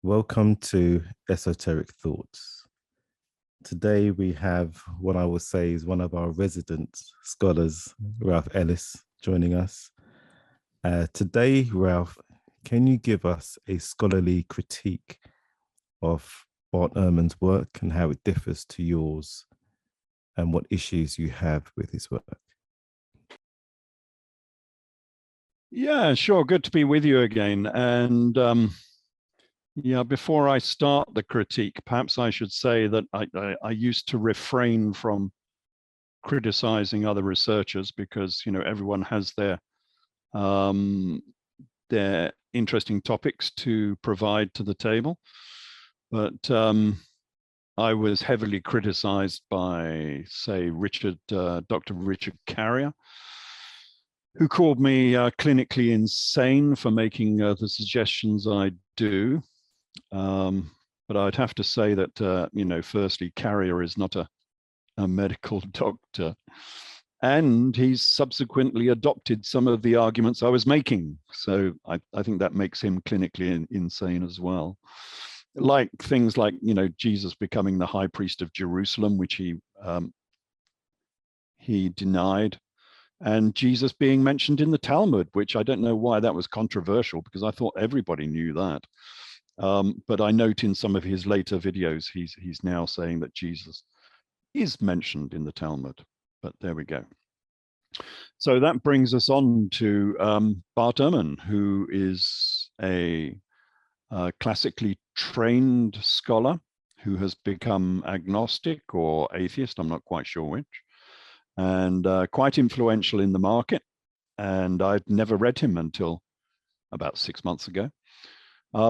Welcome to Esoteric Thoughts. Today we have what I would say is one of our resident scholars, Ralph Ellis, joining us. Today, Ralph, can you give us a scholarly critique of Bart Ehrman's work and how it differs to yours and what issues you have with his work? Yeah, sure. Good to be with you again. And before I start the critique, perhaps I should say that I used to refrain from criticizing other researchers because, everyone has their interesting topics to provide to the table. But I was heavily criticized by, say, Dr. Richard Carrier, who called me clinically insane for making the suggestions I do. But I'd have to say that, firstly, Carrier is not a medical doctor. And he's subsequently adopted some of the arguments I was making. So I think that makes him clinically insane as well. Like things like, Jesus becoming the high priest of Jerusalem, which he denied. And Jesus being mentioned in the Talmud, which I don't know why that was controversial, because I thought everybody knew that. But I note in some of his later videos, he's now saying that Jesus is mentioned in the Talmud. But there we go. So that brings us on to Bart Ehrman, who is a classically trained scholar who has become agnostic or atheist, I'm not quite sure which, and quite influential in the market. And I'd never read him until about 6 months ago,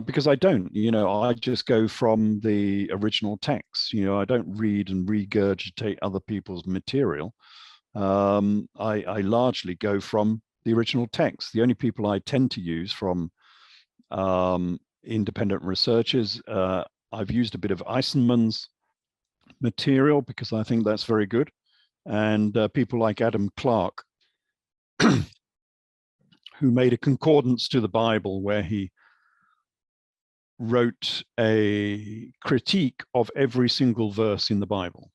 because I don't, I just go from the original text. I don't read and regurgitate other people's material. I largely go from the original text. The only people I tend to use from independent researchers, I've used a bit of Eisenman's material because I think that's very good. And people like Adam Clarke, who made a concordance to the Bible where he wrote a critique of every single verse in the Bible,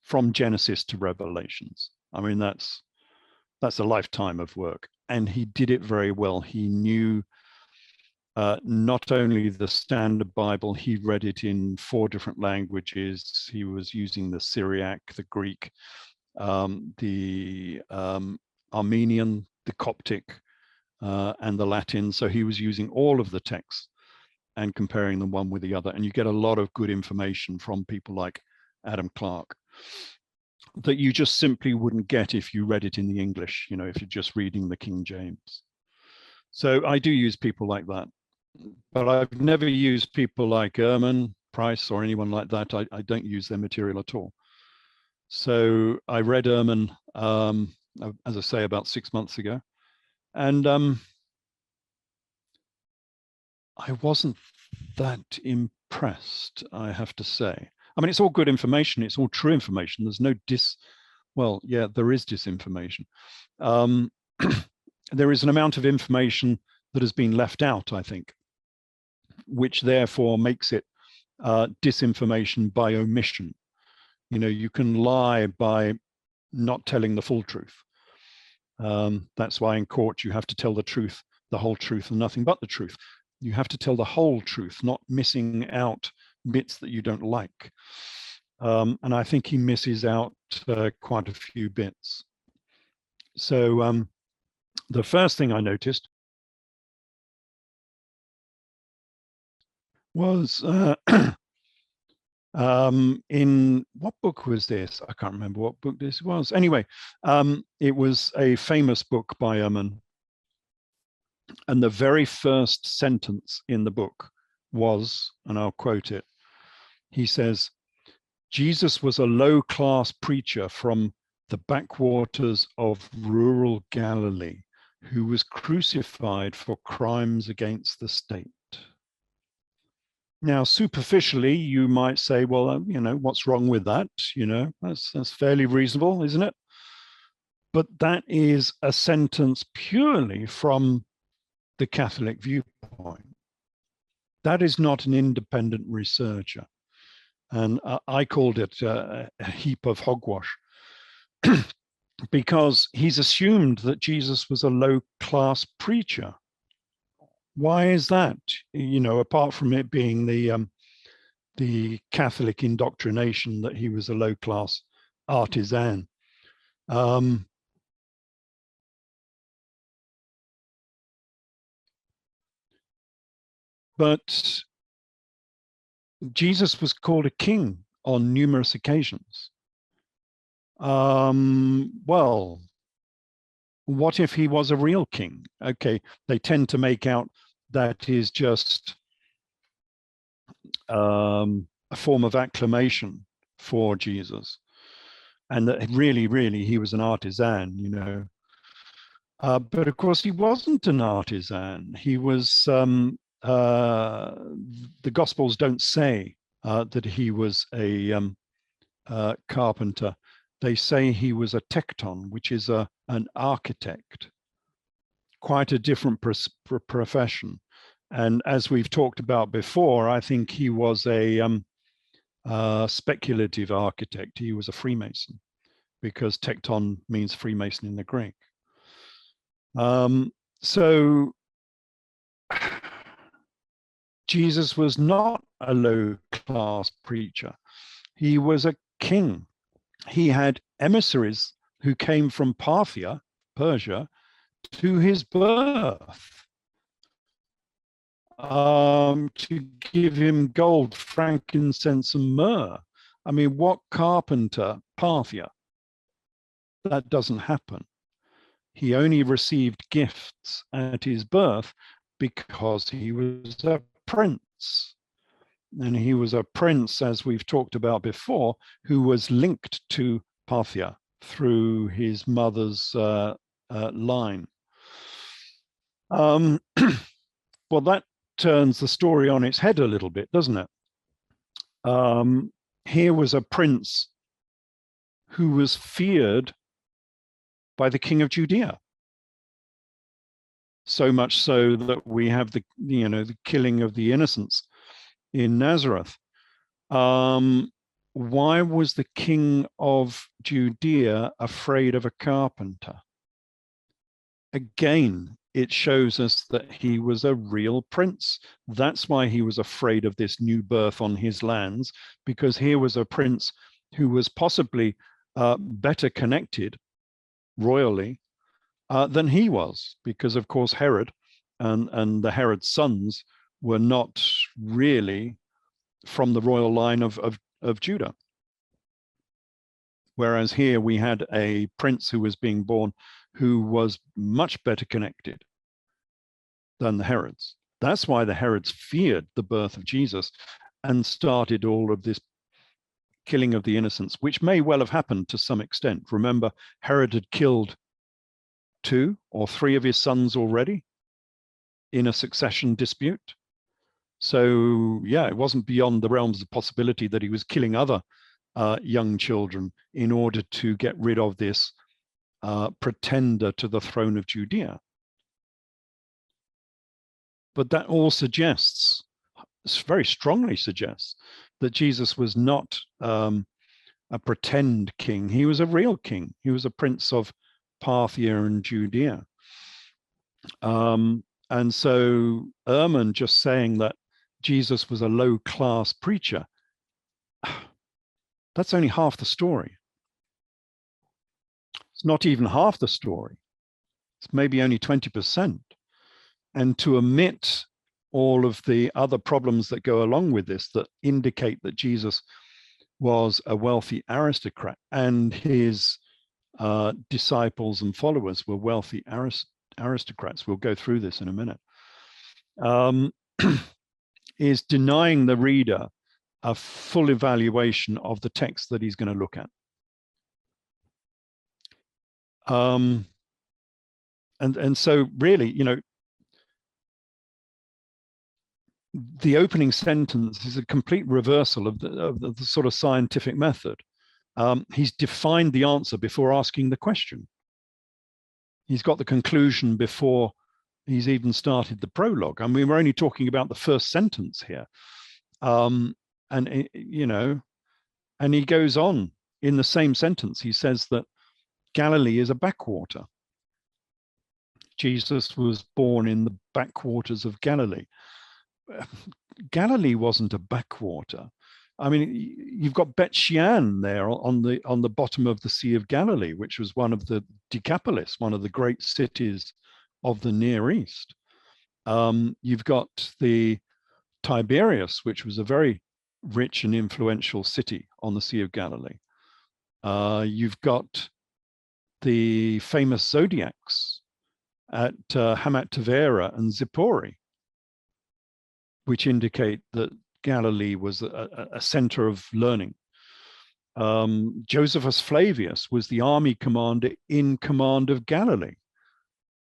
from Genesis to Revelations. I mean, that's a lifetime of work. And he did it very well. He knew not only the standard Bible, he read it in 4 different languages. He was using the Syriac, the Greek, the Armenian, the Coptic, and the Latin. So he was using all of the texts and comparing them one with the other. And you get a lot of good information from people like Adam Clarke that you just simply wouldn't get if you read it in the English, if you're just reading the King James. So I do use people like that. But I've never used people like Ehrman, Price, or anyone like that. I don't use their material at all. So I read Ehrman, as I say, about 6 months ago. And I wasn't that impressed, I have to say. I mean, it's all good information. It's all true information. There's no well, yeah, there is disinformation. There is an amount of information that has been left out, I think, which therefore makes it disinformation by omission. You can lie by not telling the full truth. That's why in court you have to tell the truth, the whole truth, and nothing but the truth. You have to tell the whole truth, not missing out bits that you don't like. And I think he misses out quite a few bits. So the first thing I noticed was in what book was this? I can't remember what book this was. Anyway, it was a famous book by Ehrman. And the very first sentence in the book was, and I'll quote it, he says, Jesus was a low-class preacher from the backwaters of rural Galilee who was crucified for crimes against the state. Now, superficially, you might say, well, what's wrong with that? That's fairly reasonable, isn't it? But that is a sentence purely from the Catholic viewpoint. That is not an independent researcher. And I called it a heap of hogwash because he's assumed that Jesus was a low-class preacher. Why is that? You know, apart from it being the Catholic indoctrination that he was a low-class artisan. But Jesus was called a king on numerous occasions. Well, what if he was a real king? Okay, they tend to make out that is just a form of acclamation for Jesus, and that really, really, he was an artisan, you know. But of course, he wasn't an artisan. He was, the Gospels don't say that he was a carpenter. They say he was a tekton, which is an architect, quite a different profession. And as we've talked about before, I think he was a speculative architect. He was a Freemason, because tekton means Freemason in the Greek. So Jesus was not a low-class preacher. He was a king. He had emissaries who came from Parthia, Persia, to his birth to give him gold, frankincense, and myrrh. I mean, what carpenter, Parthia? That doesn't happen. He only received gifts at his birth because he was a prince. And he was a prince, as we've talked about before, who was linked to Parthia through his mother's line. Well, that turns the story on its head a little bit, doesn't it? Here was a prince who was feared by the king of Judea. So much so that we have the killing of the innocents in Nazareth. Why was the king of Judea afraid of a carpenter? Again, it shows us that he was a real prince. That's why he was afraid of this new birth on his lands, because here was a prince who was possibly better connected royally than he was, because of course Herod and the Herod's sons were not really from the royal line of Judah. Whereas here we had a prince who was being born who was much better connected than the Herods. That's why the Herods feared the birth of Jesus and started all of this killing of the innocents, which may well have happened to some extent. Remember, Herod had killed 2 or 3 of his sons already in a succession dispute. So yeah, it wasn't beyond the realms of possibility that he was killing other young children in order to get rid of this pretender to the throne of Judea. But that all suggests, very strongly suggests, that Jesus was not a pretend king. He was a real king. He was a prince of Parthia and Judea. And so Ehrman just saying that Jesus was a low-class preacher, that's only half the story. It's not even half the story. It's maybe only 20%. And to omit all of the other problems that go along with this that indicate that Jesus was a wealthy aristocrat and his disciples and followers were wealthy aristocrats, we'll go through this in a minute, is denying the reader a full evaluation of the text that he's going to look at. And so really, the opening sentence is a complete reversal of the sort of scientific method. He's defined the answer before asking the question. He's got the conclusion before He's even started the prologue. I mean, we're only talking about the first sentence here. And he goes on in the same sentence. He says that Galilee is a backwater. Jesus was born in the backwaters of Galilee. Galilee wasn't a backwater. I mean, you've got Bet Shean there on the bottom of the Sea of Galilee, which was one of the Decapolis, one of the great cities of the Near East. You've got the Tiberias, which was a very rich and influential city on the Sea of Galilee. You've got the famous zodiacs at Hamat Tavera and Zippori, which indicate that Galilee was a center of learning. Josephus Flavius was the army commander in command of Galilee.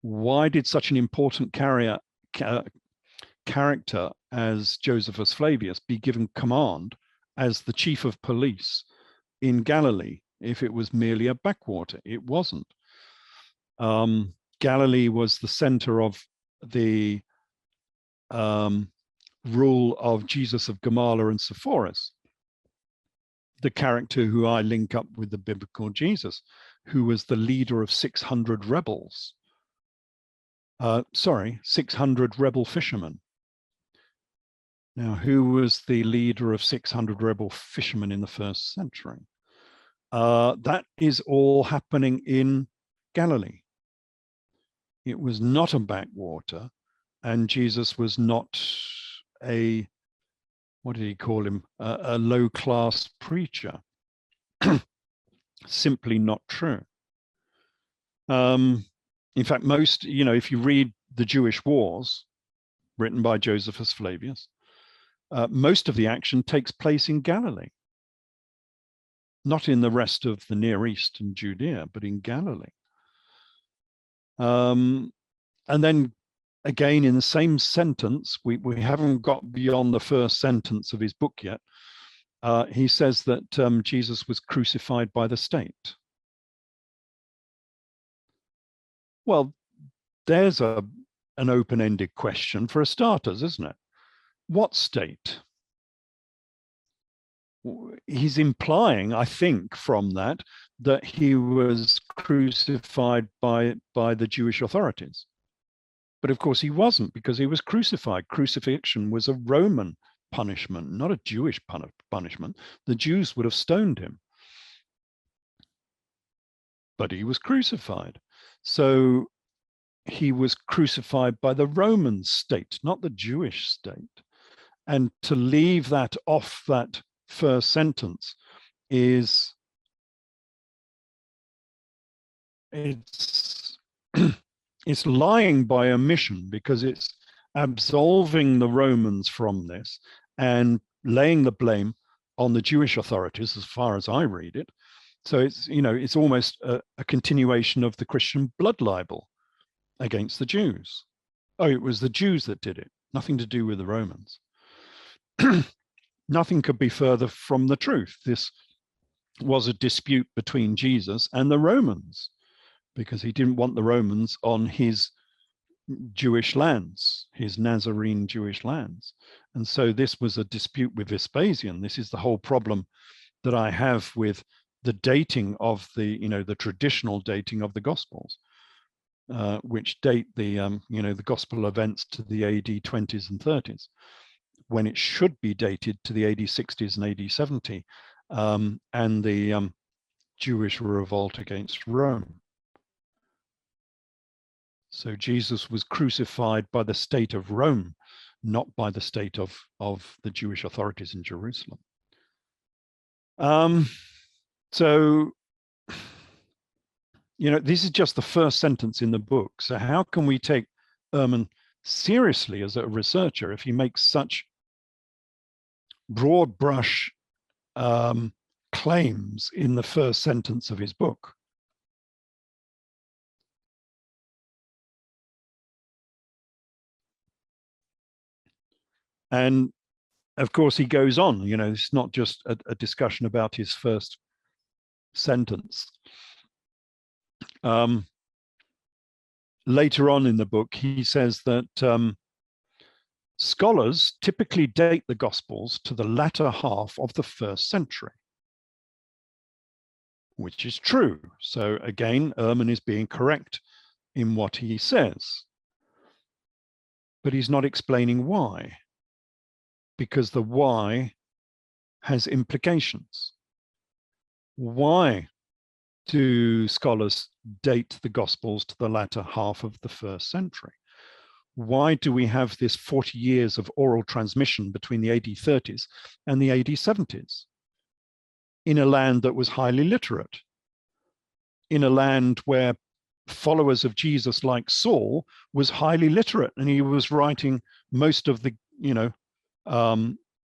Why did such an important character as Josephus Flavius be given command as the chief of police in Galilee if it was merely a backwater? It wasn't. Galilee was the center of the rule of Jesus of Gamala and Sepphoris, the character who I link up with the biblical Jesus, who was the leader of 600 rebels. 600 rebel fishermen. Now, who was the leader of 600 rebel fishermen in the first century? That is all happening in Galilee. It was not a backwater, and Jesus was not a, what did he call him? A low-class preacher. Simply not true. In fact, most, if you read the Jewish Wars, written by Josephus Flavius, most of the action takes place in Galilee. Not in the rest of the Near East and Judea, but in Galilee. And then again, in the same sentence, we haven't got beyond the first sentence of his book yet. He says that Jesus was crucified by the state. Well, there's an open-ended question for starters, isn't it? What state? He's implying, I think, from that he was crucified by the Jewish authorities. But of course he wasn't, because he was crucified. Crucifixion was a Roman punishment, not a Jewish punishment. The Jews would have stoned him. But he was crucified. So he was crucified by the Roman state, not the Jewish state. And to leave that off that first sentence is, it's lying by omission, because it's absolving the Romans from this and laying the blame on the Jewish authorities, as far as I read it. So it's almost a continuation of the Christian blood libel against the Jews. Oh, it was the Jews that did it, nothing to do with the Romans. Nothing could be further from the truth. This was a dispute between Jesus and the Romans, because he didn't want the Romans on his Jewish lands, his Nazarene Jewish lands. And so this was a dispute with Vespasian. This is the whole problem that I have with the dating of the traditional dating of the Gospels, which date the Gospel events to the AD 20s and 30s, when it should be dated to the AD 60s and AD 70, and the Jewish revolt against Rome. So Jesus was crucified by the state of Rome, not by the state of the Jewish authorities in Jerusalem. So, this is just the first sentence in the book. So how can we take Ehrman seriously as a researcher if he makes such broad brush claims in the first sentence of his book? And of course, he goes on, it's not just a discussion about his first sentence. later on in the book, he says that scholars typically date the Gospels to the latter half of the 1st century, which is true. So again, Ehrman is being correct in what he says, but he's not explaining why, because the why has implications. Why do scholars date the Gospels to the latter half of the 1st century? Why do we have this 40 years of oral transmission between the AD 30s and the AD 70s in a land that was highly literate, in a land where followers of Jesus like Saul was highly literate, and he was writing most of the,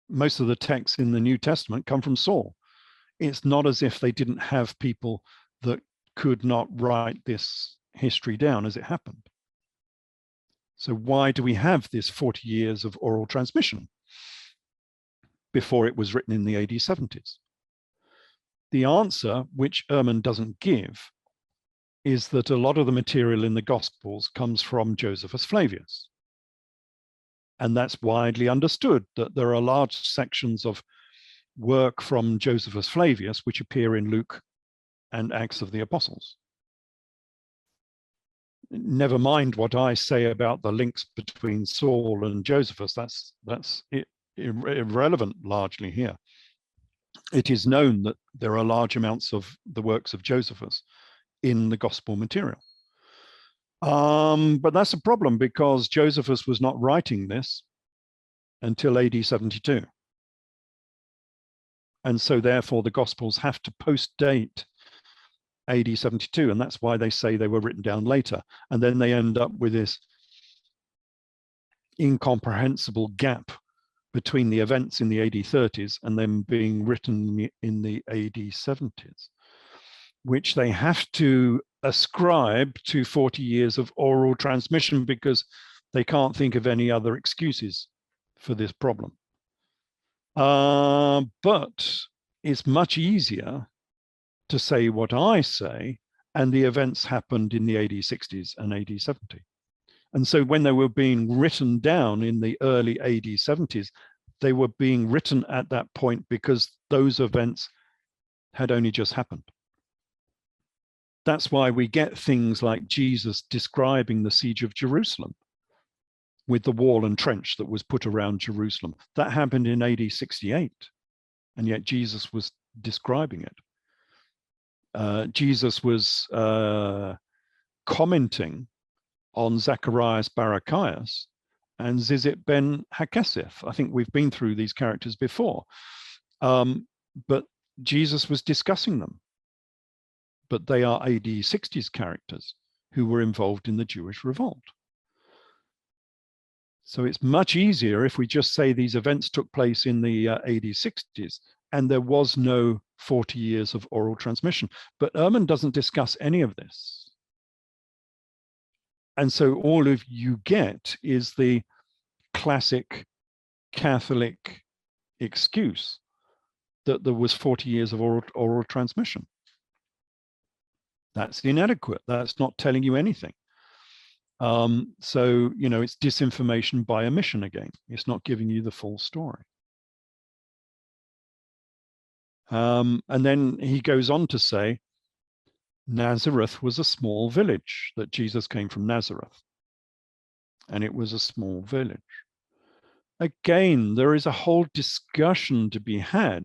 most of the texts in the New Testament come from Saul. It's not as if they didn't have people that could not write this history down as it happened. So why do we have this 40 years of oral transmission before it was written in the AD 70s? The answer, which Ehrman doesn't give, is that a lot of the material in the Gospels comes from Josephus Flavius. And that's widely understood, that there are large sections of work from Josephus Flavius which appear in Luke and Acts of the Apostles. Never mind what I say about the links between Saul and Josephus, that's irrelevant largely here. It is known that there are large amounts of the works of Josephus in the gospel material. But that's a problem, because Josephus was not writing this until AD 72. And so therefore the Gospels have to post-date AD 72, and that's why they say they were written down later. And then they end up with this incomprehensible gap between the events in the AD 30s and them being written in the AD 70s, which they have to ascribe to 40 years of oral transmission, because they can't think of any other excuses for this problem. But it's much easier to say what I say, and the events happened in the AD 60s and AD 70. And so when they were being written down in the early AD 70s, they were being written at that point because those events had only just happened. That's why we get things like Jesus describing the siege of Jerusalem with the wall and trench that was put around Jerusalem. That happened in AD 68, and yet Jesus was describing it. Jesus was commenting on Zacharias Barachias and Zizit ben Hakesith. I think we've been through these characters before, but Jesus was discussing them. But they are AD 60s characters who were involved in the Jewish revolt. So it's much easier if we just say these events took place in the AD 60s and there was no 40 years of oral transmission. But Ehrman doesn't discuss any of this. And so all of you get is the classic Catholic excuse that there was 40 years of oral transmission. That's inadequate. That's not telling you anything. So, it's disinformation by omission again. It's not giving you the full story. And then he goes on to say, Nazareth was a small village, that Jesus came from Nazareth. And it was a small village. Again, there is a whole discussion to be had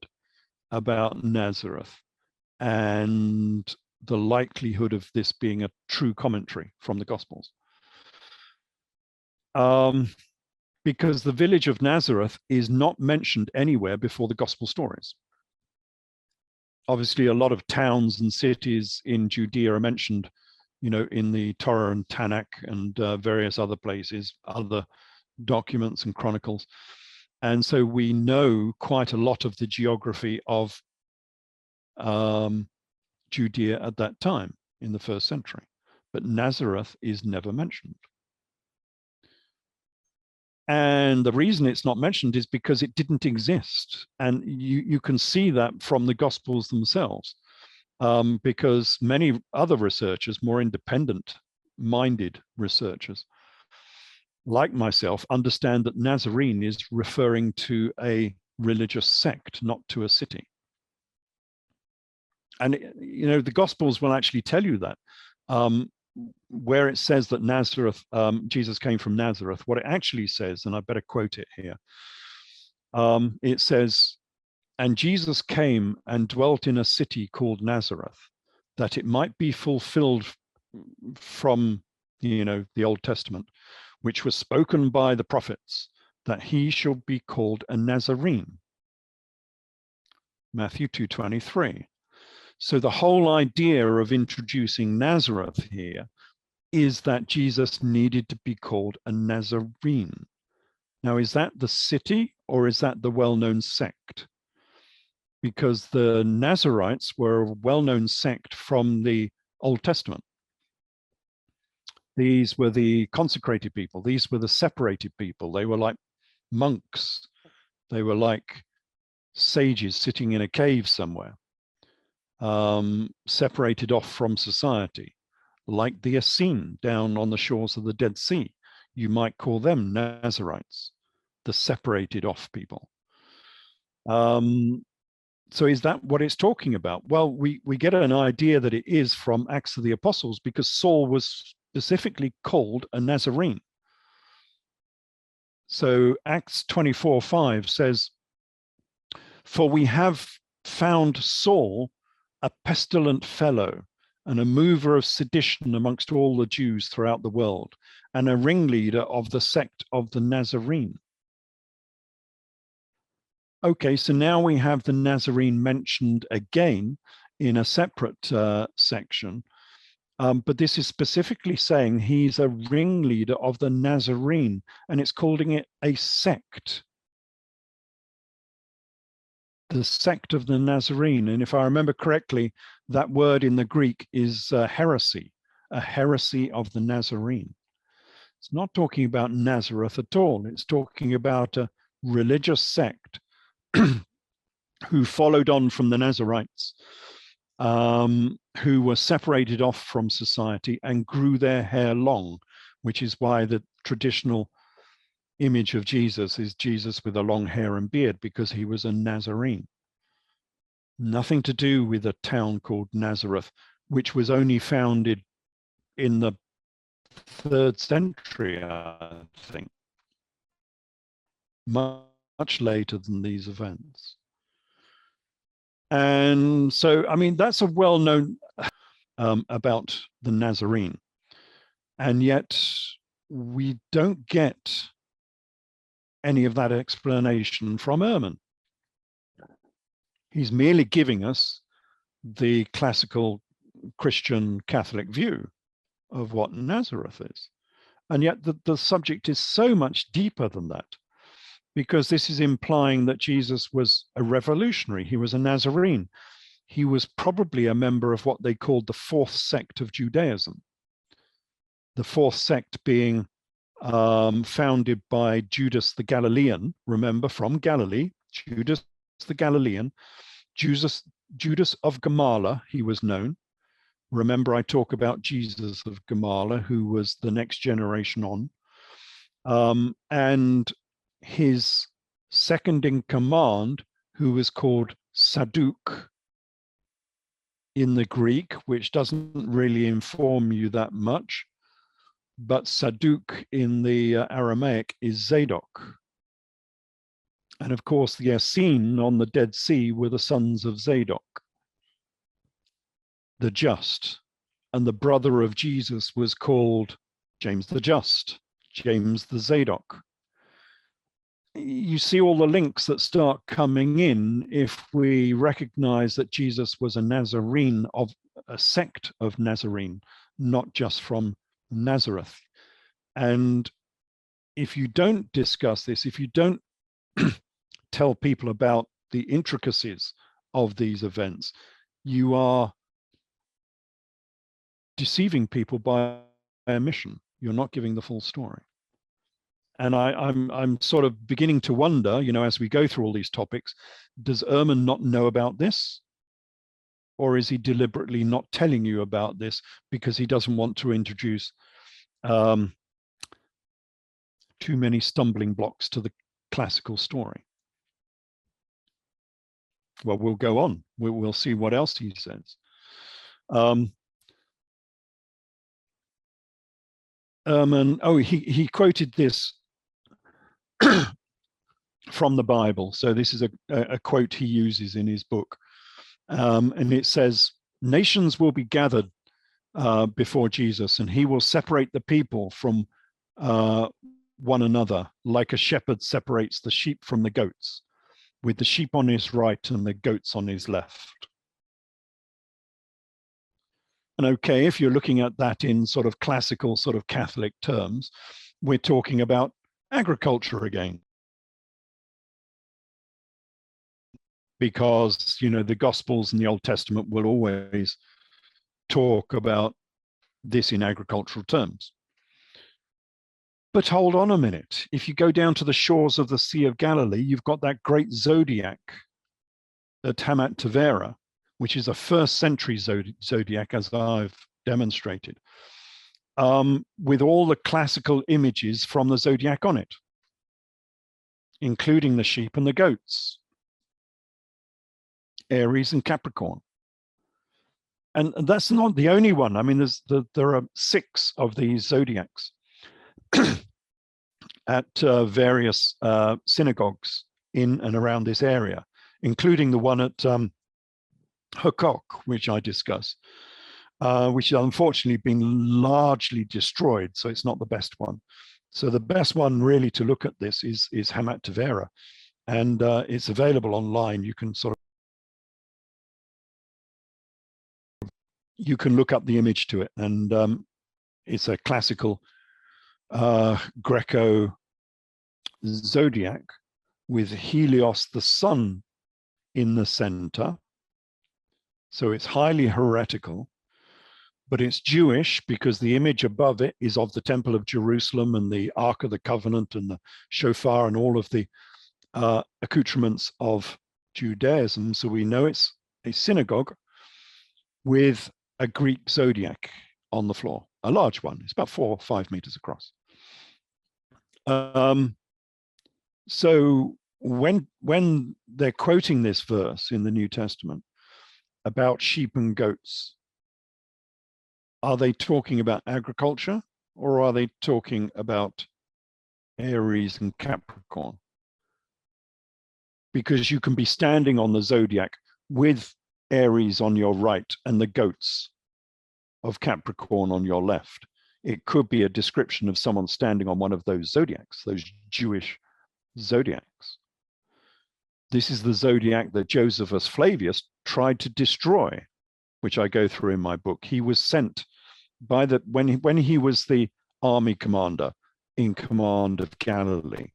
about Nazareth and the likelihood of this being a true commentary from the Gospels. Because the village of Nazareth is not mentioned anywhere before the Gospel stories. Obviously, a lot of towns and cities in Judea are mentioned, in the Torah and Tanakh and various other places, other documents and chronicles. And so we know quite a lot of the geography of Judea at that time in the 1st century, but Nazareth is never mentioned. And the reason it's not mentioned is because it didn't exist. And you can see that from the Gospels themselves, because many other researchers, more independent minded researchers like myself understand that Nazarene is referring to a religious sect, not to a city. And, you know, the Gospels will actually tell you that. Where it says that Nazareth, Jesus came from Nazareth, what it actually says, and I better quote it here, it says, "And Jesus came and dwelt in a city called Nazareth, that it might be fulfilled from, you know, the Old Testament, which was spoken by the prophets, that he shall be called a Nazarene." Matthew 2:23. So the whole idea of introducing Nazareth here is that Jesus needed to be called a Nazarene. Now, is that the city or is that the well-known sect? Because the Nazarites were a well-known sect from the Old Testament. These were the consecrated people. These were the separated people. They were like monks. They were like sages sitting in a cave somewhere, separated off from society, like the Essene down on the shores of the Dead Sea. You might call them Nazarites, the separated off people. So is that what it's talking about? Well, we get an idea that it is from Acts of the Apostles, because Saul was specifically called a Nazarene. So Acts 24:5 says, "For we have found Saul a pestilent fellow and a mover of sedition amongst all the Jews throughout the world, and a ringleader of the sect of the Nazarene." Okay, so now we have the Nazarene mentioned again in a separate section, but this is specifically saying he's a ringleader of the Nazarene, and it's calling it a sect. The sect of the Nazarene. And if I remember correctly, that word in the Greek is heresy, a heresy of the Nazarene. It's not talking about Nazareth at all. It's talking about a religious sect who followed on from the Nazarites, who were separated off from society and grew their hair long, which is why the traditional image of Jesus is Jesus with a long hair and beard, because he was a Nazarene. Nothing to do with a town called Nazareth, which was only founded in the 3rd century, I think, much later than these events. And so, I mean, that's a well-known about the Nazarene. And yet we don't get any of that explanation from Ehrman. He's merely giving us the classical Christian Catholic view of what Nazareth is. And yet the subject is so much deeper than that, because this is implying that Jesus was a revolutionary. He was a Nazarene. He was probably a member of what they called the 4th sect of Judaism. The 4th sect being founded by Judas the Galilean, remember, from Galilee, Judas the Galilean, Judas of Gamala, he was known. Remember, I talk about Jesus of Gamala, who was the next generation on. And his second in command, who was called Sadduq in the Greek, which doesn't really inform you that much, but Sadduq in the Aramaic is Zadok. And of course, the Essene on the Dead Sea were the sons of Zadok, the just. And the brother of Jesus was called James the Just, James the Zadok. You see all the links that start coming in if we recognize that Jesus was a Nazarene of a sect of Nazarene, not just from Nazareth. And if you don't discuss this, if you don't tell people about the intricacies of these events, you are deceiving people by omission. You're not giving the full story. And I'm sort of beginning to wonder, you know, as we go through all these topics, does Ehrman not know about this? Or is he deliberately not telling you about this because he doesn't want to introduce too many stumbling blocks to the classical story. Well, we'll go on. We'll see what else he says. Ehrman, he quoted this from the Bible. So this is a quote he uses in his book. And it says, nations will be gathered before Jesus, and he will separate the people from one another, like a shepherd separates the sheep from the goats, with the sheep on his right and the goats on his left. And okay, if you're looking at that in sort of classical, sort of Catholic terms, we're talking about agriculture again. Because, you know, the Gospels and the Old Testament will always talk about this in agricultural terms. But hold on a minute. If you go down to the shores of the Sea of Galilee, you've got that great zodiac at Hamat Tavera, which is a first century zodiac, as I've demonstrated, with all the classical images from the zodiac on it, including the sheep and the goats, Aries and Capricorn. And that's not the only one. I mean, there are 6 of these zodiacs at various synagogues in and around this area, including the one at Hukok, which I discuss, which has unfortunately been largely destroyed, so it's not the best one. So the best one really to look at this is Hamat Tavera, and it's available online. You can sort of look up the image to it, and it's a classical Greco zodiac with Helios, the sun, in the center. So it's highly heretical, but it's Jewish because the image above it is of the Temple of Jerusalem and the Ark of the Covenant and the shofar and all of the accoutrements of Judaism. So we know it's a synagogue with a Greek zodiac on the floor, a large one. It's about 4 or 5 meters across. So when they're quoting this verse in the New Testament about sheep and goats, are they talking about agriculture, or are they talking about Aries and Capricorn? Because you can be standing on the zodiac with Aries on your right and the goats of Capricorn on your left. It could be a description of someone standing on one of those zodiacs, those Jewish zodiacs. This is the zodiac that Josephus Flavius tried to destroy, which I go through in my book. He was sent by when he was the army commander in command of Galilee,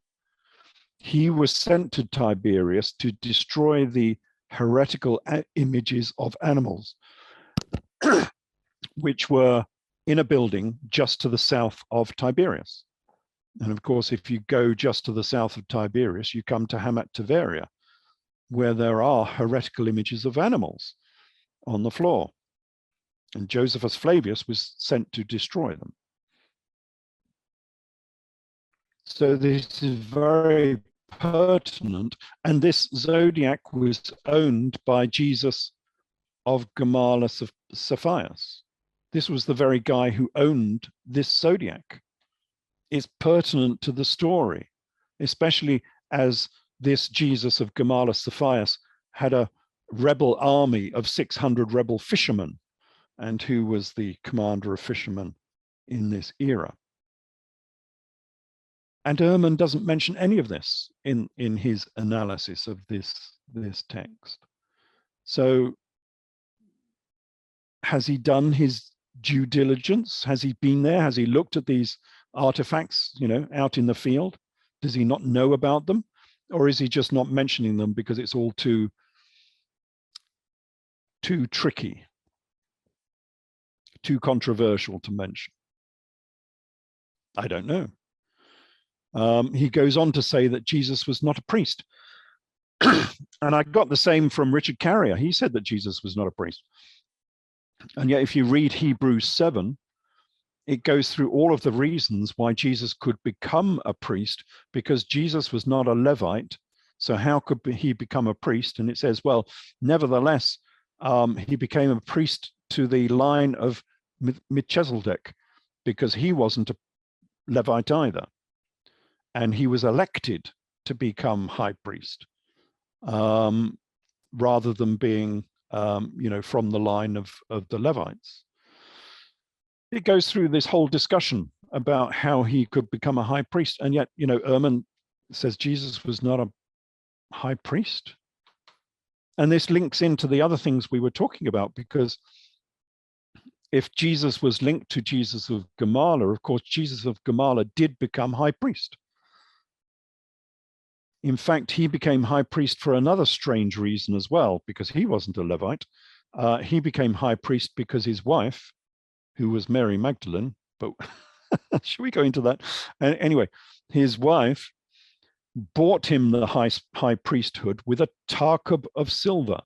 he was sent to Tiberias to destroy the heretical images of animals, which were in a building just to the south of Tiberias. And of course, if you go just to the south of Tiberias, you come to Hamat Tavera, where there are heretical images of animals on the floor. And Josephus Flavius was sent to destroy them. So this is very pertinent. And this zodiac was owned by Jesus of Gamaliel of Cephius. This was the very guy who owned this zodiac. It's pertinent to the story, especially as this Jesus of Gamaliel of Cephius had a rebel army of 600 rebel fishermen, and who was the commander of fishermen in this era. And Ehrman doesn't mention any of this in his analysis of this text. So has he done his due diligence? Has he been there? Has he looked at these artifacts, you know, out in the field? Does he not know about them? Or is he just not mentioning them because it's all too tricky, too controversial to mention? I don't know. He goes on to say that Jesus was not a priest. And I got the same from Richard Carrier. He said that Jesus was not a priest. And yet, if you read Hebrews 7, it goes through all of the reasons why Jesus could become a priest, because Jesus was not a Levite. So how could he become a priest? And it says, well, nevertheless, he became a priest to the line of Melchizedek, because he wasn't a Levite either. And he was elected to become high priest, rather than being, from the line of the Levites. It goes through this whole discussion about how he could become a high priest. And yet, Ehrman says Jesus was not a high priest. And this links into the other things we were talking about, because if Jesus was linked to Jesus of Gamala, of course, Jesus of Gamala did become high priest. In fact, he became high priest for another strange reason as well, because he wasn't a Levite. He became high priest because his wife, who was Mary Magdalene, but should we go into that? Anyway, his wife bought him the high priesthood with a tarkub of silver,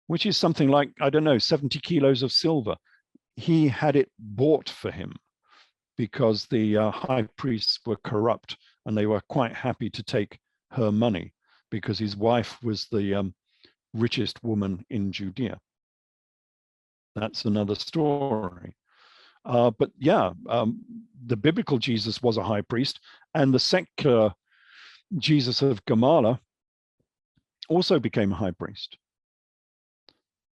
which is something like, 70 kilos of silver. He had it bought for him because the high priests were corrupt, and they were quite happy to take her money because his wife was the richest woman in Judea. That's another story. But yeah, the biblical Jesus was a high priest, and the secular Jesus of Gamala also became a high priest.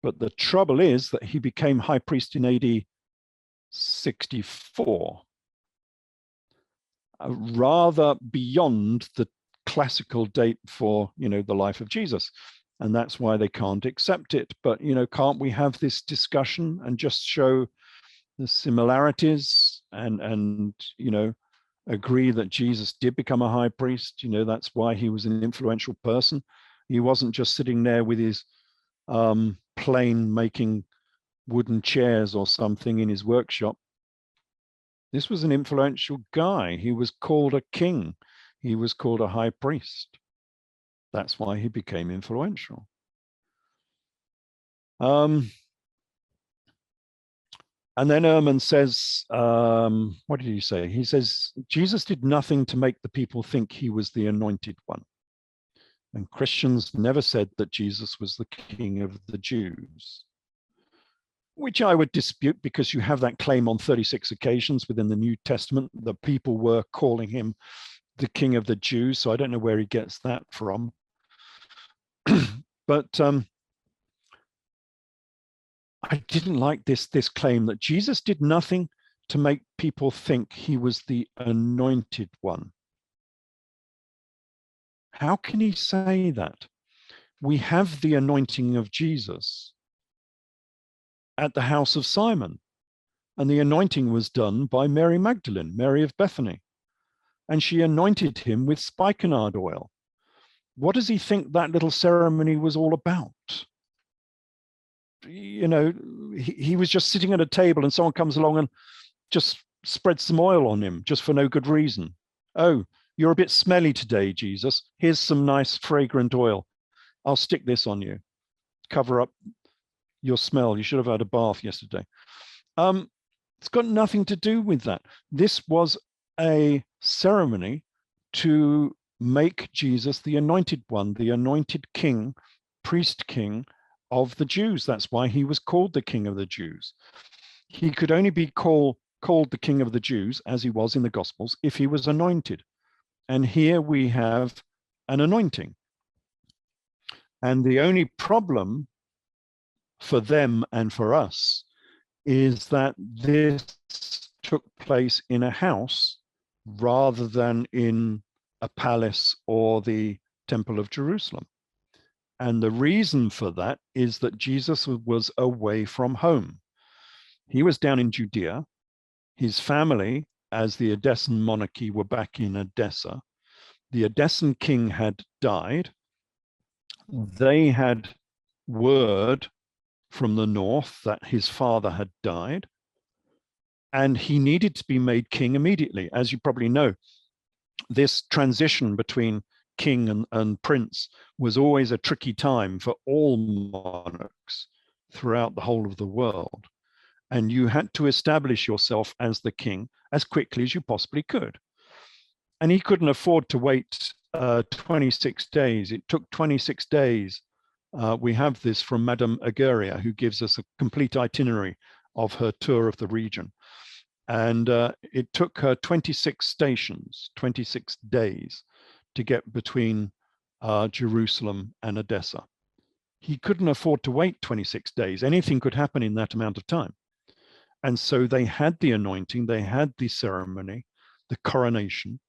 But the trouble is that he became high priest in AD 64, rather beyond the classical date for, the life of Jesus. And that's why they can't accept it. But, can't we have this discussion and just show the similarities and agree that Jesus did become a high priest? That's why he was an influential person. He wasn't just sitting there with his plane making wooden chairs or something in his workshop. This was an influential guy. He was called a king. He was called a high priest. That's why he became influential. And then Ehrman says, what did he say? He says, Jesus did nothing to make the people think he was the anointed one. And Christians never said that Jesus was the king of the Jews, which I would dispute, because you have that claim on 36 occasions within the New Testament that people were calling him the king of the Jews. So I don't know where he gets that from. But I didn't like this claim that Jesus did nothing to make people think he was the anointed one. How can he say that? We have the anointing of Jesus at the house of Simon, and the anointing was done by Mary Magdalene, Mary of Bethany, and she anointed him with spikenard oil. What does he think that little ceremony was all about? He was just sitting at a table and someone comes along and just spreads some oil on him just for no good reason. Oh, you're a bit smelly today, Jesus. Here's some nice fragrant oil. I'll stick this on you. Cover up your smell. You should have had a bath yesterday. It's got nothing to do with that. This was a ceremony to make Jesus the anointed one, the anointed king, priest king of the Jews. That's why he was called the King of the Jews. He could only be called the King of the Jews, as he was in the Gospels, if he was anointed. And here we have an anointing. And the only problem for them and for us is that this took place in a house rather than in a palace or the Temple of Jerusalem. And the reason for that is that Jesus was away from home. He was down in Judea. His family, as the Edessan monarchy, were back in Edessa. The Edessan king had died. They had word from the north that his father had died, and he needed to be made king immediately. As you probably know, this transition between king and prince was always a tricky time for all monarchs throughout the whole of the world. and you had to establish yourself as the king as quickly as you possibly could. And he couldn't afford to wait 26 days. It took 26 days. We have this from Madame Aguirre, who gives us a complete itinerary of her tour of the region. And it took her 26 stations, 26 days to get between Jerusalem and Edessa. He couldn't afford to wait 26 days. Anything could happen in that amount of time. And so they had the anointing, they had the ceremony, the coronation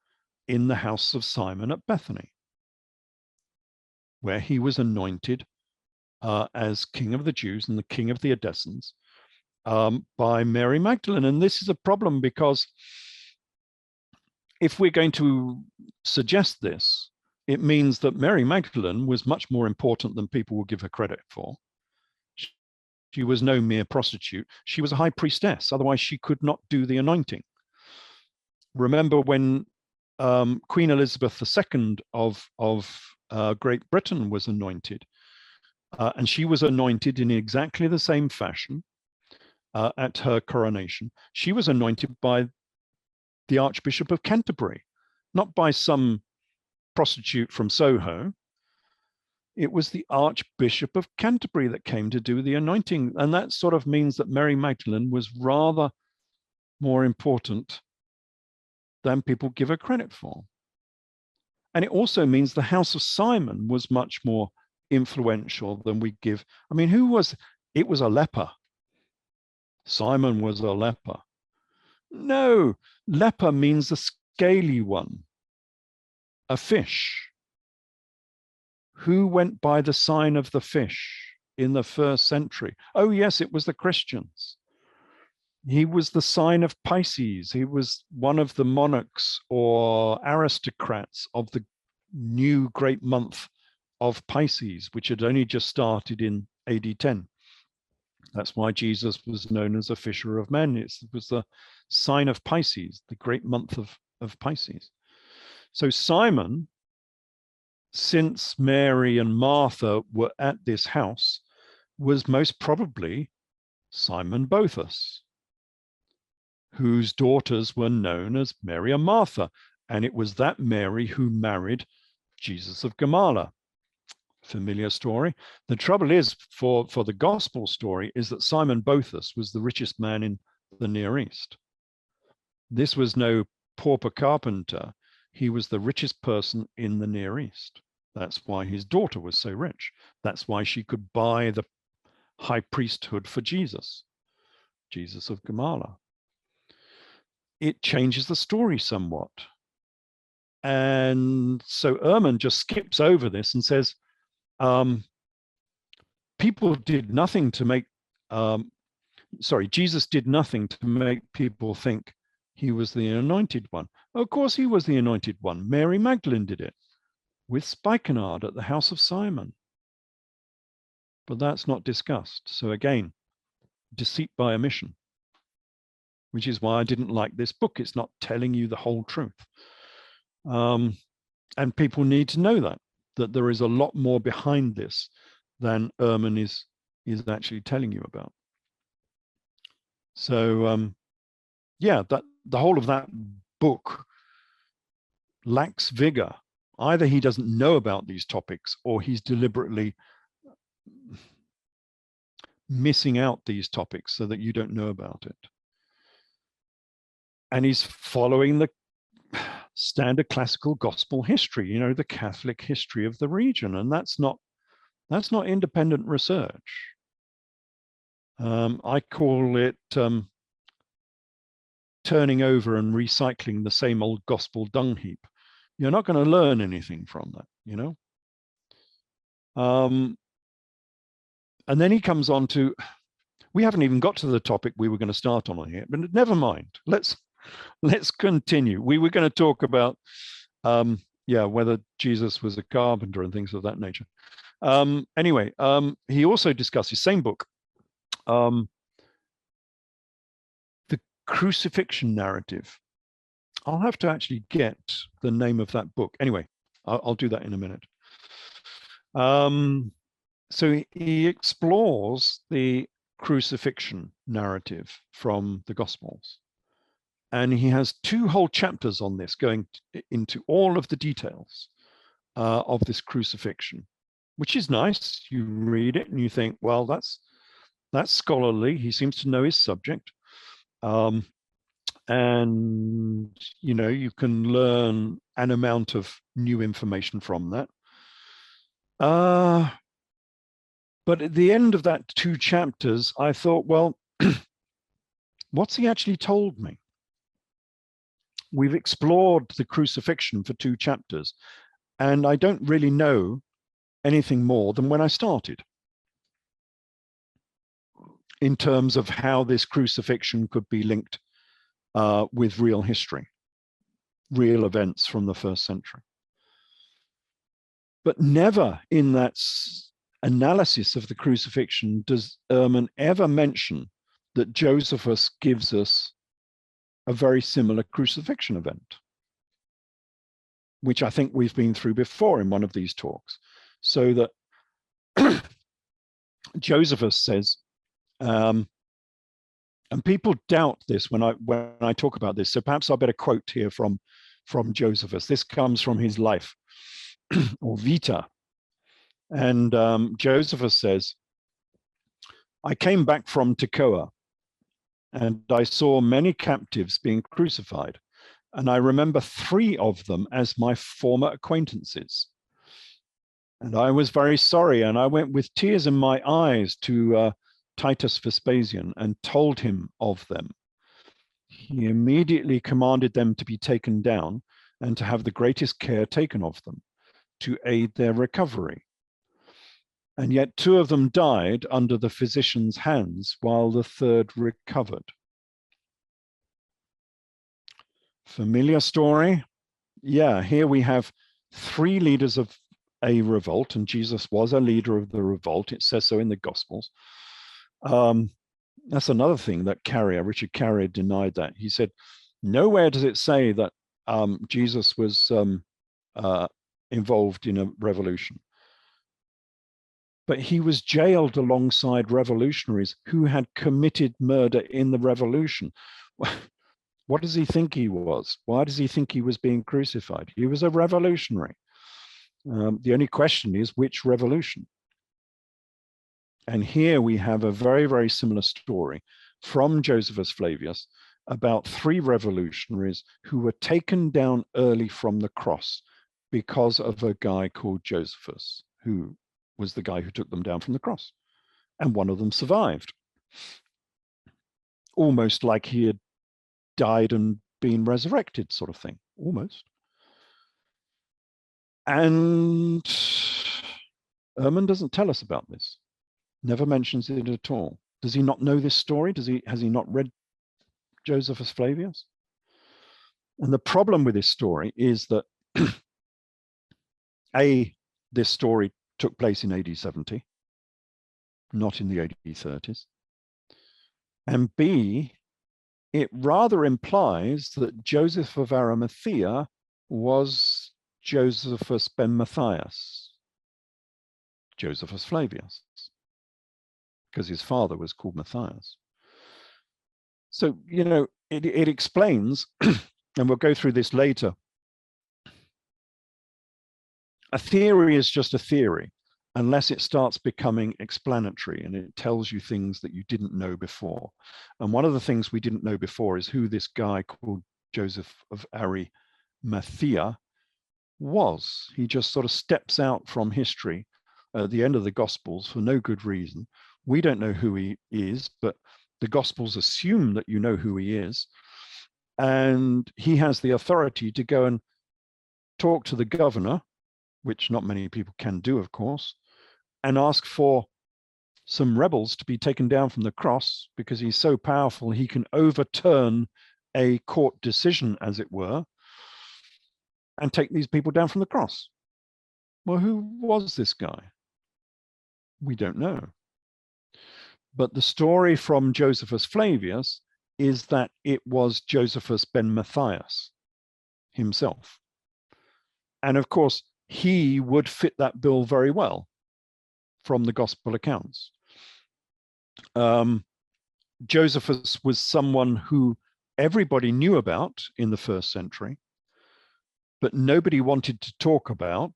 in the house of Simon at Bethany, where he was anointed as King of the Jews and the King of the Edessans by Mary Magdalene. And this is a problem, because if we're going to suggest this, it means that Mary Magdalene was much more important than people will give her credit for. She was no mere prostitute. She was a high priestess. Otherwise, she could not do the anointing. Remember when Queen Elizabeth II of Great Britain was anointed, and she was anointed in exactly the same fashion at her coronation. She was anointed by the Archbishop of Canterbury, not by some prostitute from Soho. It was the Archbishop of Canterbury that came to do the anointing. And that sort of means that Mary Magdalene was rather more important than people give her credit for. And it also means the house of Simon was much more influential than we give. I mean, it was a leper. Simon was a leper. No, leper means a scaly one, a fish. Who went by the sign of the fish in the first century? Oh, yes, it was the Christians. He was the sign of Pisces. He was one of the monarchs or aristocrats of the new great month of Pisces, which had only just started in AD 10. That's why Jesus was known as a fisher of men. It was the sign of Pisces, the great month of Pisces. So Simon, since Mary and Martha were at this house, was most probably Simon Boethus, whose daughters were known as Mary and Martha. And it was that Mary who married Jesus of Gamala. Familiar story. The trouble is, for the gospel story, is that Simon Boethus was the richest man in the Near East. This was no pauper carpenter. He was the richest person in the Near East. That's why his daughter was so rich. That's why she could buy the high priesthood for Jesus, Jesus of Gamala. It changes the story somewhat. And so Ehrman just skips over this and says, people did nothing to make, Jesus did nothing to make people think he was the anointed one. Of course he was the anointed one. Mary Magdalene did it with spikenard at the house of Simon. But that's not discussed. So again, deceit by omission, which is why I didn't like this book. It's not telling you the whole truth. And people need to know that there is a lot more behind this than Ehrman is actually telling you about. So yeah, the whole of that book lacks vigor. Either he doesn't know about these topics, or he's deliberately missing out these topics so that you don't know about it. And he's following the standard classical gospel history, you know, the Catholic history of the region. And that's not independent research. I call it turning over and recycling the same old gospel dung heap. You're not going to learn anything from that, you know. And then he comes on to, we haven't even got to the topic we were going to start on here, but never mind. Let's continue. We were going to talk about, whether Jesus was a carpenter and things of that nature. Anyway, he also discusses, same book, the crucifixion narrative. I'll have to actually get the name of that book. Anyway, I'll do that in a minute. So he explores the crucifixion narrative from the Gospels. And he has 2 whole chapters on this, going into all of the details of this crucifixion, which is nice. You read it and you think, well, that's scholarly. He seems to know his subject. And, you know, you can learn an amount of new information from that. But at the end of that 2 chapters, I thought, well, what's he actually told me? We've explored the crucifixion for 2 chapters, and I don't really know anything more than when I started in terms of how this crucifixion could be linked with real history, real events from the 1st century. But never in that analysis of the crucifixion does Ehrman ever mention that Josephus gives us a very similar crucifixion event, which I think we've been through before in one of these talks. So that Josephus says, and people doubt this when I talk about this, so perhaps I better quote here from Josephus. This comes from his life or Vita. And Josephus says, I came back from Tekoa, and I saw many captives being crucified, and I remember 3 of them as my former acquaintances. And I was very sorry, and I went with tears in my eyes to Titus Vespasian and told him of them. He immediately commanded them to be taken down and to have the greatest care taken of them, to aid their recovery. And yet 2 of them died under the physician's hands, while the 3rd recovered. Familiar story? Yeah, here we have 3 leaders of a revolt, and Jesus was a leader of the revolt. It says so in the Gospels. That's another thing that Richard Carrier denied that. He said, nowhere does it say that Jesus was involved in a revolution. But he was jailed alongside revolutionaries who had committed murder in the revolution. What does he think he was? Why does he think he was being crucified? He was a revolutionary. The only question is, which revolution? And here we have a very, very similar story from Josephus Flavius about 3 revolutionaries who were taken down early from the cross because of a guy called Josephus, who was the guy who took them down from the cross. And one of them survived, almost like he had died and been resurrected, sort of thing, almost. And Ehrman doesn't tell us about this, never mentions it at all. Does he not know this story? Has he not read Josephus Flavius? And the problem with this story is that this story took place in AD 70, not in the AD 30s. And B, it rather implies that Joseph of Arimathea was Josephus ben Matthias, Josephus Flavius, because his father was called Matthias. So, you know, it explains, and we'll go through this later, a theory is just a theory unless it starts becoming explanatory and it tells you things that you didn't know before. And one of the things we didn't know before is who this guy called Joseph of Arimathea was. He just sort of steps out from history at the end of the Gospels for no good reason. We don't know who he is, but the Gospels assume that you know who he is. And he has the authority to go and talk to the governor, which not many people can do, of course, and ask for some rebels to be taken down from the cross, because he's so powerful he can overturn a court decision, as it were, and take these people down from the cross. Well, who was this guy? We don't know. But the story from Josephus Flavius is that it was Josephus ben Matthias himself. And of course, he would fit that bill very well from the gospel accounts. Josephus was someone who everybody knew about in the first century, but nobody wanted to talk about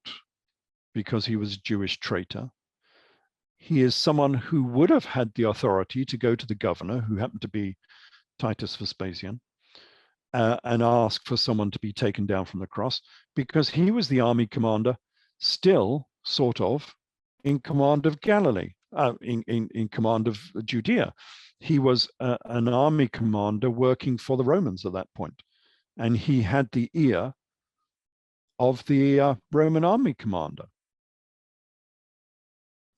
because he was a Jewish traitor. He is someone who would have had the authority to go to the governor, who happened to be Titus Vespasian, and ask for someone to be taken down from the cross, because he was the army commander, still sort of in command of Galilee, in command of Judea. He was an army commander working for the Romans at that point, and he had the ear of the Roman army commander.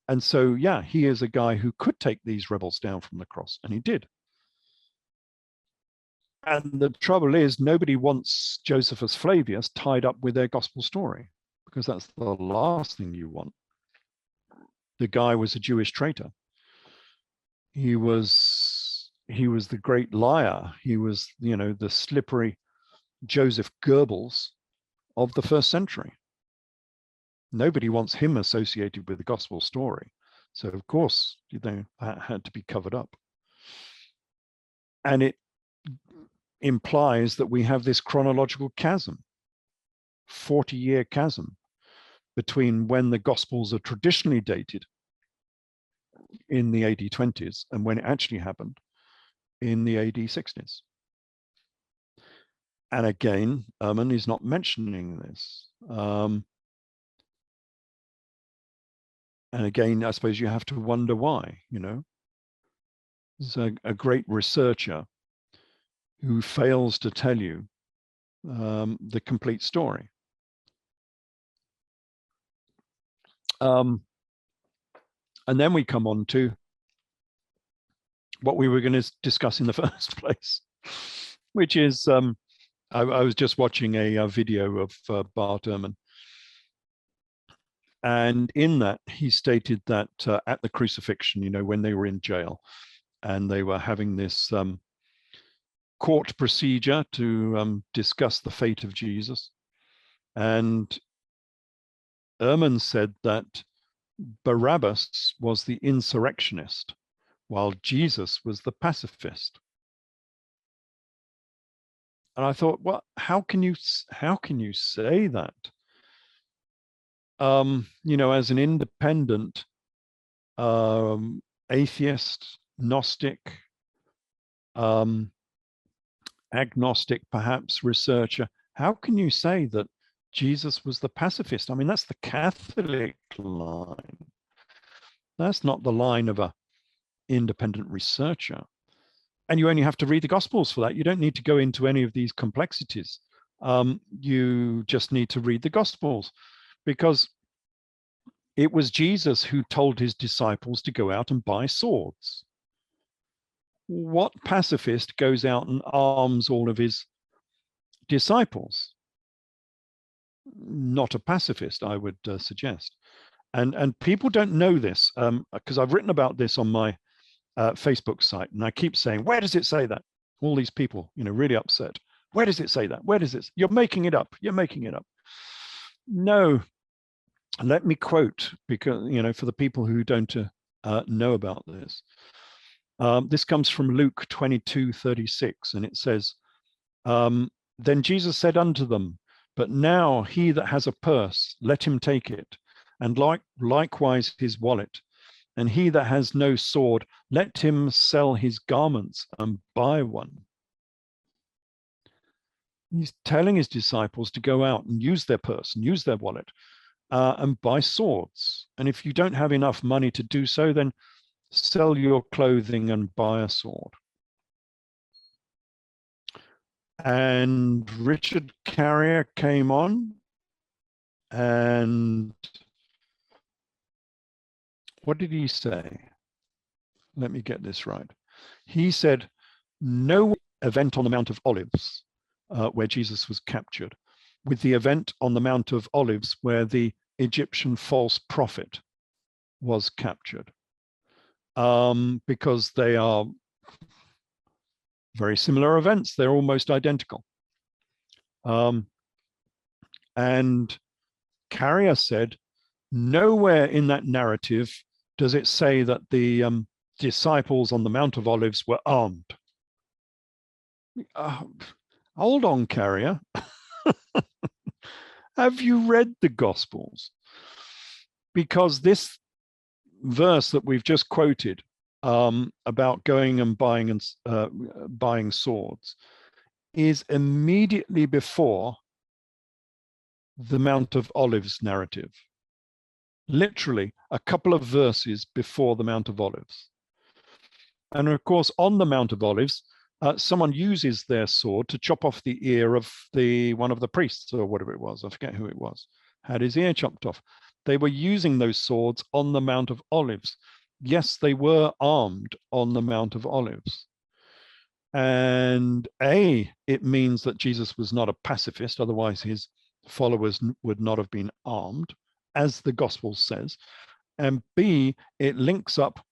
And so, yeah, he is a guy who could take these rebels down from the cross, and he did. And the trouble is, nobody wants Josephus Flavius tied up with their gospel story, because that's the last thing you want. The guy was a Jewish traitor. He was the great liar. He was, the slippery Joseph Goebbels of the first century. Nobody wants him associated with the gospel story. So of course, that had to be covered up. And it implies that we have this chronological chasm, 40-year chasm, between when the Gospels are traditionally dated in the AD 20s and when it actually happened in the AD 60s. And again, Ehrman is not mentioning this. And again, I suppose you have to wonder why, There's a great researcher who fails to tell you the complete story. And then we come on to what we were going to discuss in the first place, which is, I was just watching a video of Bart Ehrman. And in that, he stated that at the crucifixion, when they were in jail and they were having this court procedure to discuss the fate of Jesus. And Ehrman said that Barabbas was the insurrectionist, while Jesus was the pacifist. And I thought, well, how can you say that? As an independent atheist, Gnostic, agnostic, perhaps, researcher, how can you say that Jesus was the pacifist? I mean, that's the Catholic line. That's not the line of an independent researcher. And you only have to read the Gospels for that. You don't need to go into any of these complexities. You just need to read the Gospels, because it was Jesus who told his disciples to go out and buy swords. What pacifist goes out and arms all of his disciples? Not a pacifist, I would suggest. And people don't know this, because I've written about this on my Facebook site, and I keep saying, where does it say that? All these people, really upset. Where does it say that? Where does it? You're making it up. You're making it up. No, let me quote, because, for the people who don't know about this. This comes from Luke 22:36, and it says, then Jesus said unto them, but now he that has a purse, let him take it, and likewise his wallet. And he that has no sword, let him sell his garments and buy one. He's telling his disciples to go out and use their purse and use their wallet and buy swords. And if you don't have enough money to do so, then sell your clothing and buy a sword. And Richard Carrier came on, and what did he say? Let me get this right. He said, no event on the Mount of Olives where Jesus was captured with the event on the Mount of Olives where the Egyptian false prophet was captured, because they are very similar events. They're almost identical. And Carrier said, nowhere in that narrative does it say that the disciples on the Mount of Olives were armed. Hold on, carrier. Have you read the Gospels? Because this verse that we've just quoted about going and buying swords is immediately before the Mount of Olives narrative. Literally a couple of verses before the Mount of Olives. And of course, on the Mount of Olives, someone uses their sword to chop off the ear of one of the priests, or whatever it was. I forget who it was. Had his ear chopped off. They were using those swords on the Mount of Olives. Yes, they were armed on the Mount of Olives. And it means that Jesus was not a pacifist, otherwise his followers would not have been armed, as the Gospel says. And B, it links up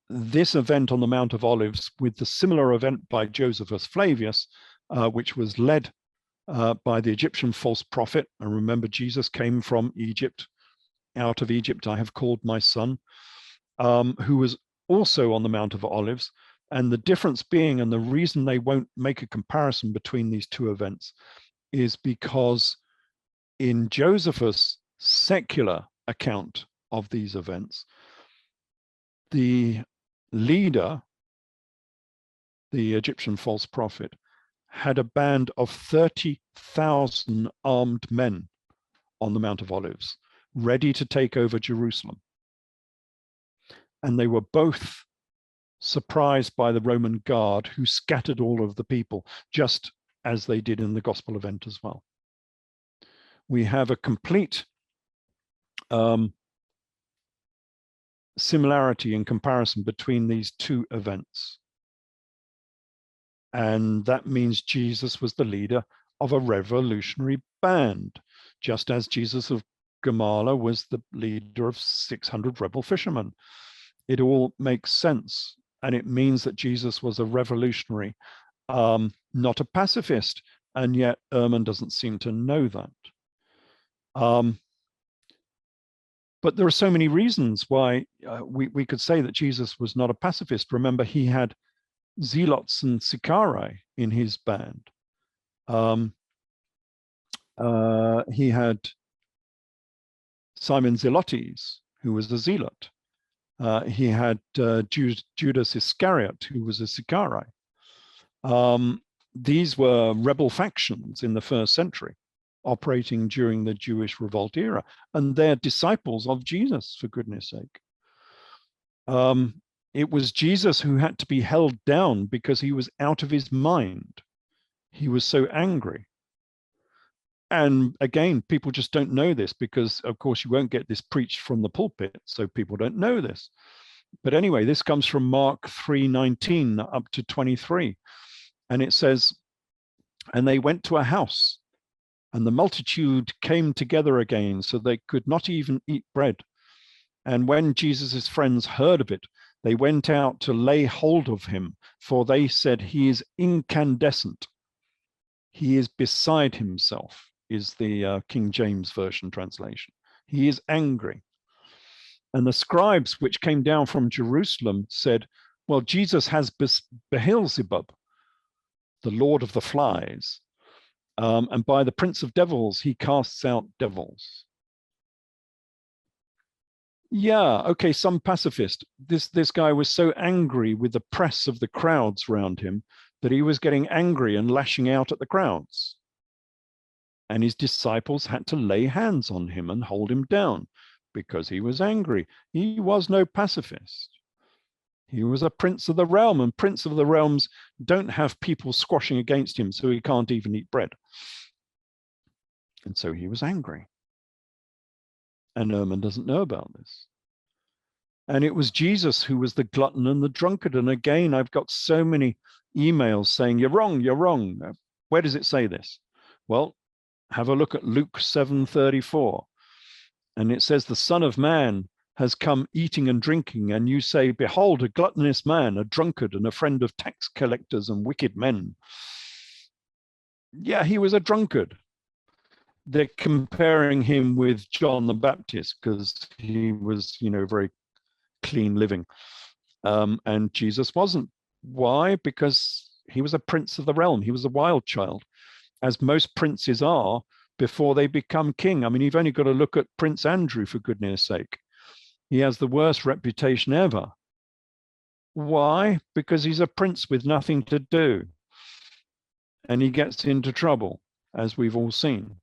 this event on the Mount of Olives with the similar event by Josephus Flavius, which was led by the Egyptian false prophet. And remember, Jesus came from Egypt. Out of Egypt I have called my son, who was also on the Mount of Olives. And the difference being, and the reason they won't make a comparison between these two events, is because in Josephus' secular account of these events, the leader, the Egyptian false prophet, had a band of 30,000 armed men on the Mount of Olives, ready to take over Jerusalem. And they were both surprised by the Roman guard, who scattered all of the people, just as they did in the gospel event as well. We have a complete similarity in comparison between these two events. And that means Jesus was the leader of a revolutionary band, just as Jesus of Gamala was the leader of 600 rebel fishermen. It all makes sense. And it means that Jesus was a revolutionary, not a pacifist. And yet Ehrman doesn't seem to know that. But there are so many reasons why we could say that Jesus was not a pacifist. Remember, he had zealots and sicarii in his band. He had Simon Zelotes, who was a zealot. He had Judas Iscariot, who was a sicarii. These were rebel factions in the first century, operating during the Jewish revolt era, and they're disciples of Jesus, for goodness sake. It was Jesus who had to be held down because he was out of his mind. He was so angry. And again, people just don't know this because, of course, you won't get this preached from the pulpit, so people don't know this. But anyway, this comes from Mark 3:19 up to 23. And it says, "And they went to a house, and the multitude came together again, so they could not even eat bread. And when Jesus' friends heard of it, they went out to lay hold of him, for they said, 'He is incandescent. He is beside himself,'" is the King James Version translation. "He is angry." And the scribes which came down from Jerusalem said, "Well, Jesus has Beelzebub, the Lord of the flies, and by the prince of devils, he casts out devils." Yeah, okay, some pacifist. This guy was so angry with the press of the crowds around him that he was getting angry and lashing out at the crowds. And his disciples had to lay hands on him and hold him down because he was angry. He was no pacifist. He was a prince of the realm, and prince of the realms don't have people squashing against him, so he can't even eat bread. And so he was angry. And Ehrman doesn't know about this. And it was Jesus who was the glutton and the drunkard. And again, I've got so many emails saying, "You're wrong, you're wrong." Where does it say this? Well, have a look at Luke 7:34. And it says, "The Son of Man has come eating and drinking, and you say, 'Behold, a gluttonous man, a drunkard, and a friend of tax collectors and wicked men.'" Yeah, he was a drunkard. They're comparing him with John the Baptist because he was, very clean living. And Jesus wasn't. Why? Because he was a prince of the realm. He was a wild child, as most princes are before they become king. I mean, you've only got to look at Prince Andrew, for goodness sake. He has the worst reputation ever. Why? Because he's a prince with nothing to do. And he gets into trouble, as we've all seen.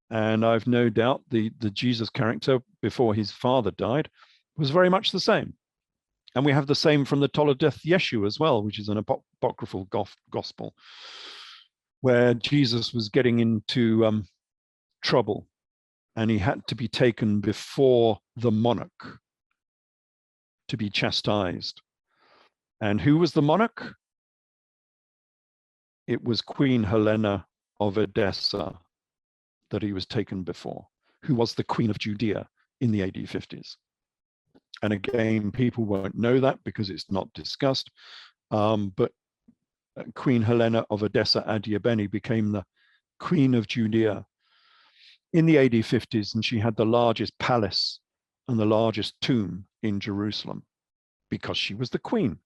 And I've no doubt the Jesus character before his father died was very much the same. And we have the same from the Toledeth Yeshu as well, which is an apocryphal gospel, where Jesus was getting into trouble and he had to be taken before the monarch to be chastised. And who was the monarch? It was Queen Helena of Edessa that he was taken before, who was the Queen of Judea in the AD 50s. And again, people won't know that because it's not discussed. But Queen Helena of Edessa Adiabene became the Queen of Judea in the AD 50s, and she had the largest palace and the largest tomb in Jerusalem because she was the queen.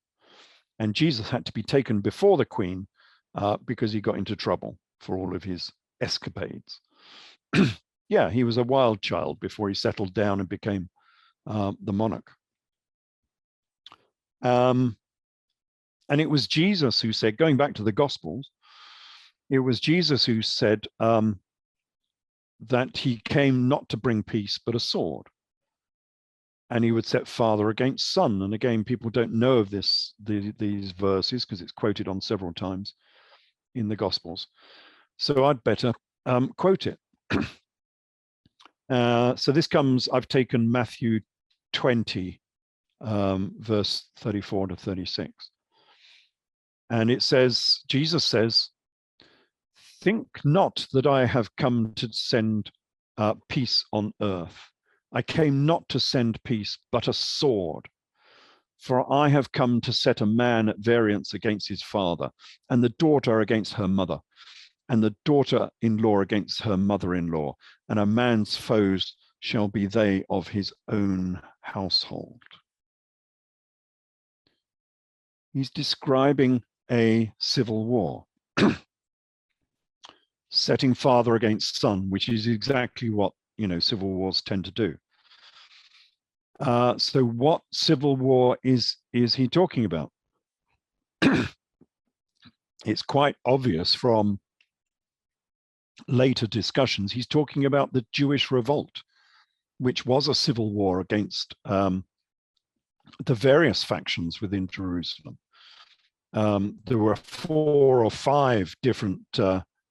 And Jesus had to be taken before the queen because he got into trouble for all of his escapades. Yeah, he was a wild child before he settled down and became the monarch. And it was Jesus who said, going back to the Gospels, it was Jesus who said that he came not to bring peace, but a sword. And he would set father against son. And again, people don't know of these verses because it's quoted on several times in the Gospels. So I'd better quote it. So this comes, I've taken Matthew 20, verse 34 to 36. And it says, Jesus says, "Think not that I have come to send peace on earth. I came not to send peace, but a sword. For I have come to set a man at variance against his father, and the daughter against her mother, and the daughter-in-law against her mother-in-law, and a man's foes shall be they of his own household." He's describing a civil war, setting father against son, which is exactly what, civil wars tend to do. So what civil war is he talking about? It's quite obvious from later discussions. He's talking about the Jewish revolt, which was a civil war against the various factions within Jerusalem. There were 4 or 5 different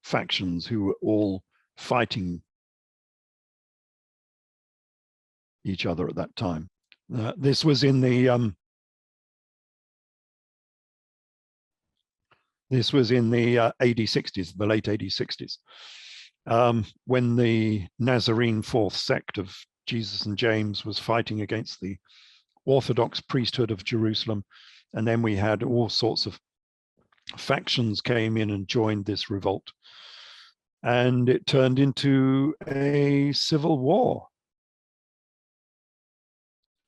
factions who were all fighting each other at that time. This was in the AD 60s, the late AD 60s, when the Nazarene 4th sect of Jesus and James was fighting against the Orthodox priesthood of Jerusalem. And then we had all sorts of factions came in and joined this revolt. And it turned into a civil war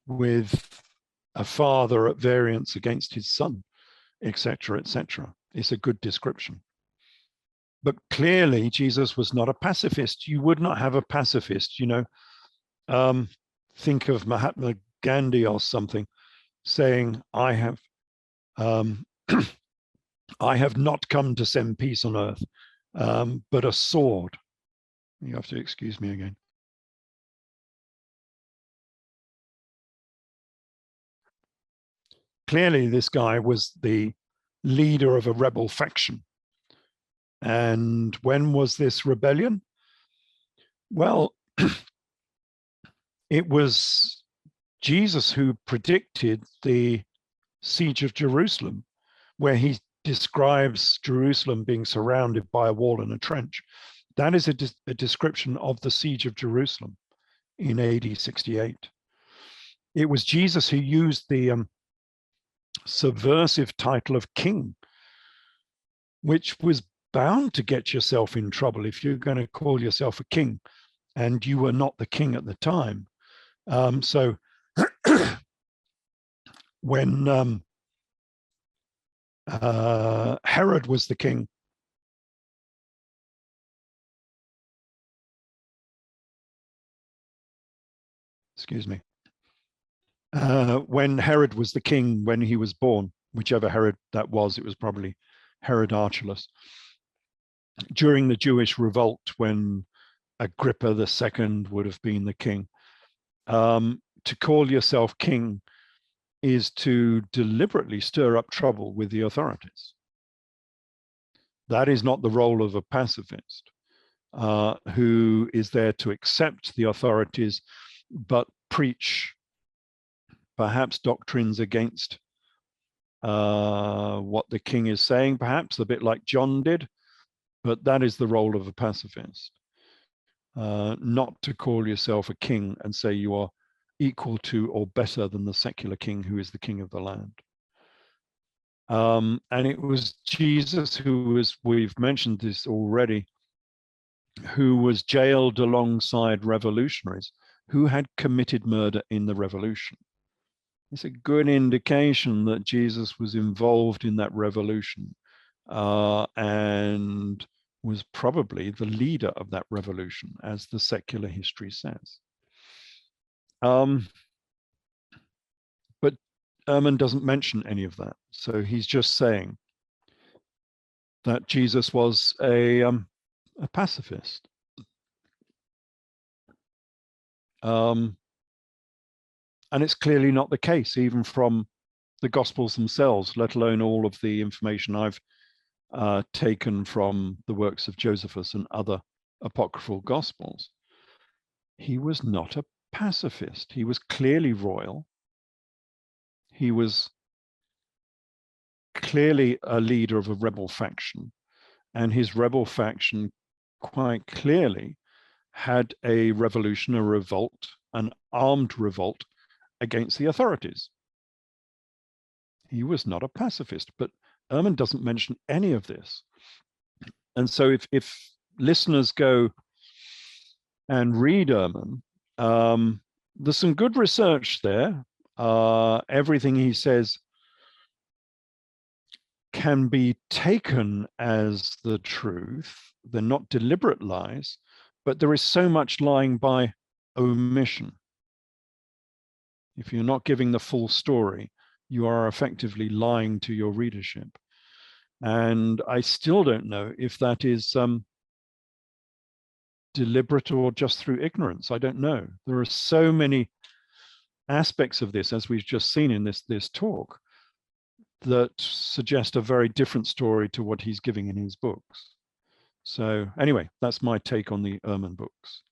with a father at variance against his son, etc., etc. It's a good description. But clearly, Jesus was not a pacifist. You would not have a pacifist, think of Mahatma Gandhi or something saying, I have not come to send peace on earth, but a sword. You have to excuse me again. Clearly, this guy was the leader of a rebel faction. And when was this rebellion? Well, it was Jesus who predicted the siege of Jerusalem, where he describes Jerusalem being surrounded by a wall and a trench. That is a description of the siege of Jerusalem in AD 68. It was Jesus who used the subversive title of king, which was bound to get yourself in trouble if you're going to call yourself a king and you were not the king at the time. So when Herod was the king, excuse me, when Herod was the king, when he was born, whichever Herod that was, it was probably Herod Archelaus. During the Jewish revolt, when Agrippa II would have been the king, to call yourself king is to deliberately stir up trouble with the authorities. That is not the role of a pacifist who is there to accept the authorities, but preach perhaps doctrines against what the king is saying, perhaps a bit like John did, but that is the role of a pacifist. Not to call yourself a king and say you are equal to or better than the secular king who is the king of the land. And it was Jesus who was, we've mentioned this already, who was jailed alongside revolutionaries who had committed murder in the revolution. It's a good indication that Jesus was involved in that revolution and was probably the leader of that revolution, as the secular history says. But Ehrman doesn't mention any of that. So he's just saying that Jesus was a pacifist. And it's clearly not the case, even from the Gospels themselves, let alone all of the information I've taken from the works of Josephus and other apocryphal Gospels. He was not a pacifist. He was clearly royal. He was clearly a leader of a rebel faction, and his rebel faction quite clearly had a revolution, a revolt, an armed revolt against the authorities. He was not a pacifist, but Ehrman doesn't mention any of this. And so if listeners go and read Ehrman, there's some good research there. Everything he says can be taken as the truth. They're not deliberate lies, but there is so much lying by omission. If you're not giving the full story, you are effectively lying to your readership. And I still don't know if that is deliberate or just through ignorance. I don't know. There are so many aspects of this, as we've just seen in this talk, that suggest a very different story to what he's giving in his books. So anyway, that's my take on the Ehrman books.